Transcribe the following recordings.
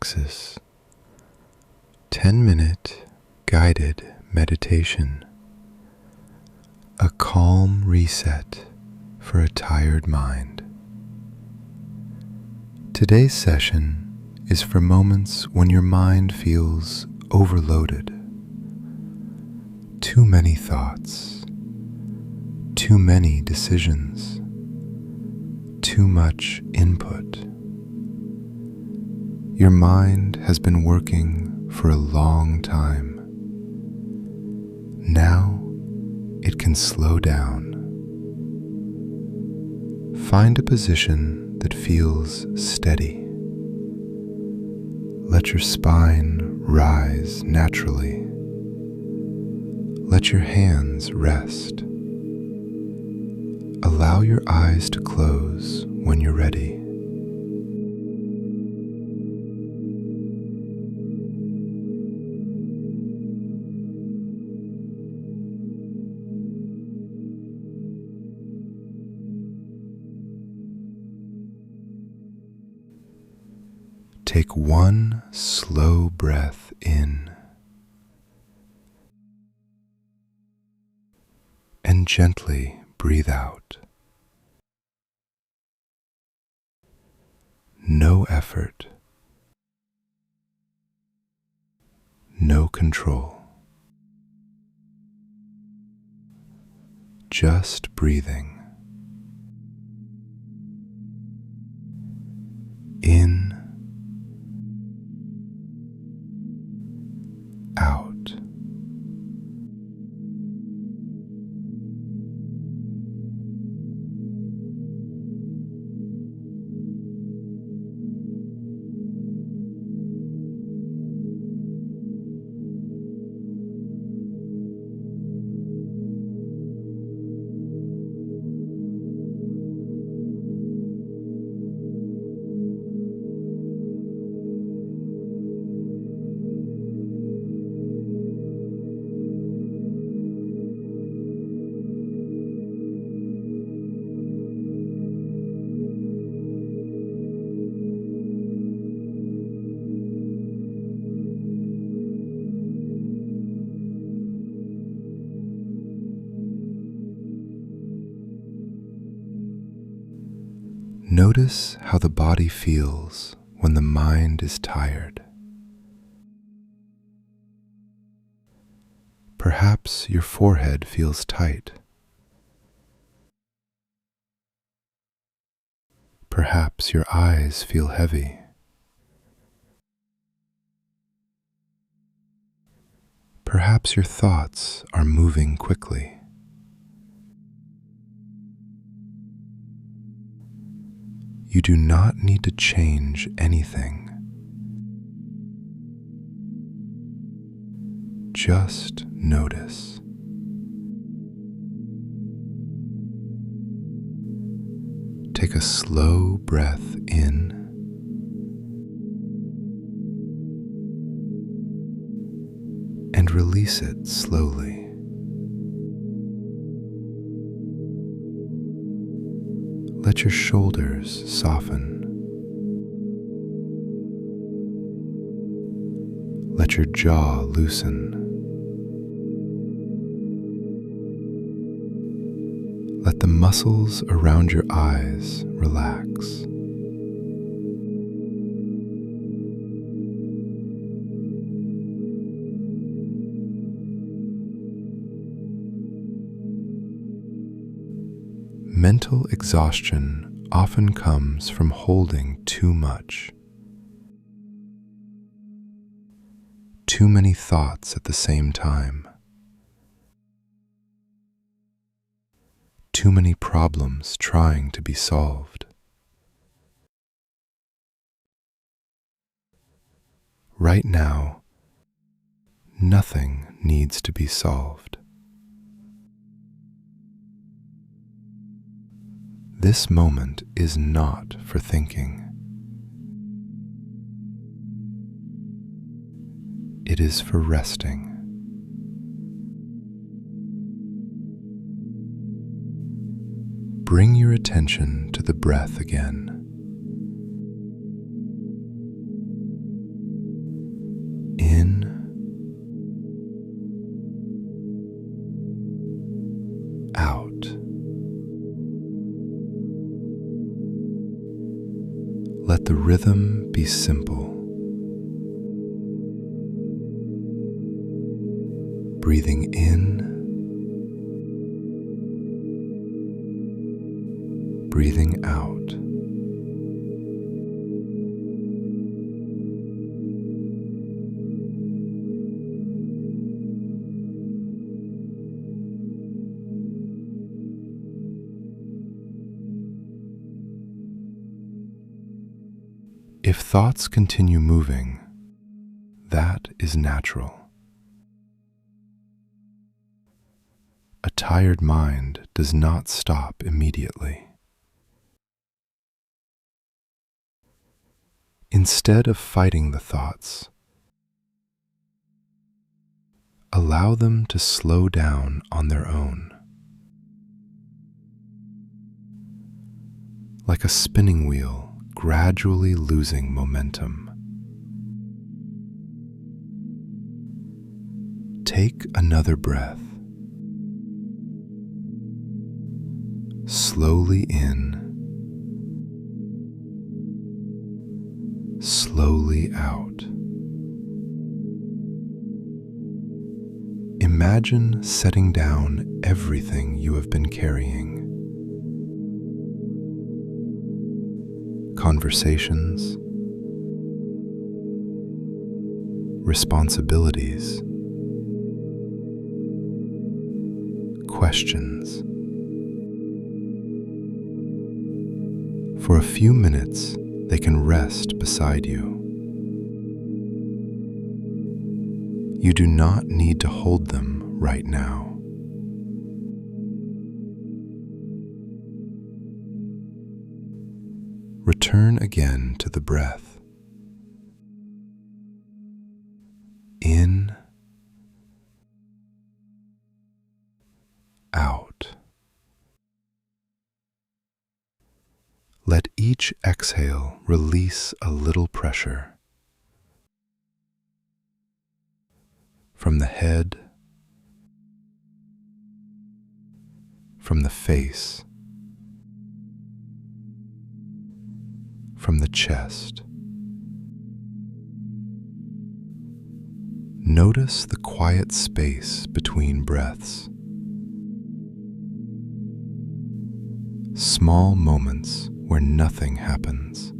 Praxis 10-minute guided meditation, a calm reset for a tired mind. Today's session is for moments when your mind feels overloaded. Too many thoughts, too many decisions, too much input. Your mind has been working for a long time. Now it can slow down. Find a position that feels steady. Let your spine rise naturally. Let your hands rest. Allow your eyes to close when you're ready. Take one slow breath in and gently breathe out. No effort, no control, just breathing. In, out. Notice how the body feels when the mind is tired. Perhaps your forehead feels tight. Perhaps your eyes feel heavy. Perhaps your thoughts are moving quickly. You do not need to change anything. Just notice. Take a slow breath in and release it slowly. Let your shoulders soften. Let your jaw loosen. Let the muscles around your eyes relax. Mental exhaustion often comes from holding too much. Too many thoughts at the same time. Too many problems trying to be solved. Right now, nothing needs to be solved. This moment is not for thinking. It is for resting. Bring your attention to the breath again. Let the rhythm be simple. Breathing in, breathing out. If thoughts continue moving, that is natural. A tired mind does not stop immediately. Instead of fighting the thoughts, allow them to slow down on their own. Like a spinning wheel gradually losing momentum. Take another breath. Slowly in, slowly out. Imagine setting down everything you have been carrying. Conversations, responsibilities, questions. For a few minutes, they can rest beside you. You do not need to hold them right now. Return again to the breath. In, out. Let each exhale release a little pressure from the head, from the face, from the chest. Notice the quiet space between breaths. Small moments where nothing happens.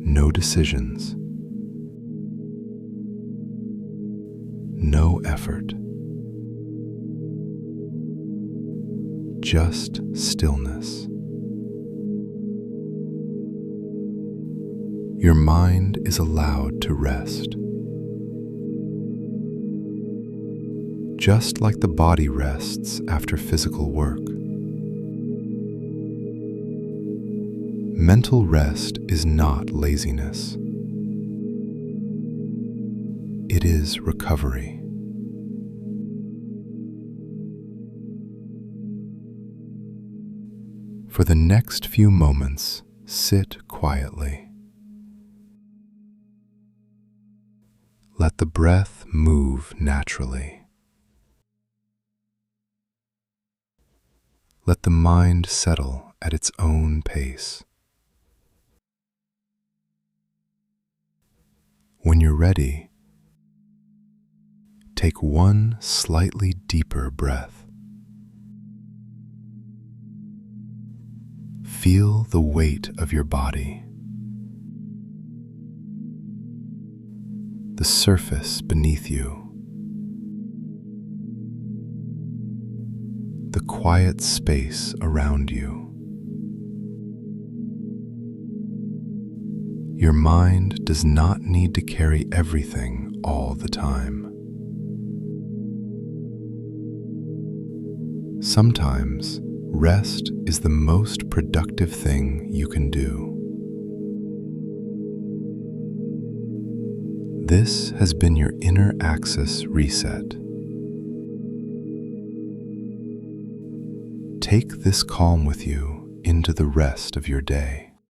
No decisions. No effort. Just stillness. Your mind is allowed to rest. Just like the body rests after physical work. Mental rest is not laziness. It is recovery. For the next few moments, sit quietly. Let the breath move naturally. Let the mind settle at its own pace. When you're ready, take one slightly deeper breath. Feel the weight of your body, the surface beneath you, the quiet space around you. Your mind does not need to carry everything all the time. Sometimes, rest is the most productive thing you can do. This has been your inner axis reset. Take this calm with you into the rest of your day.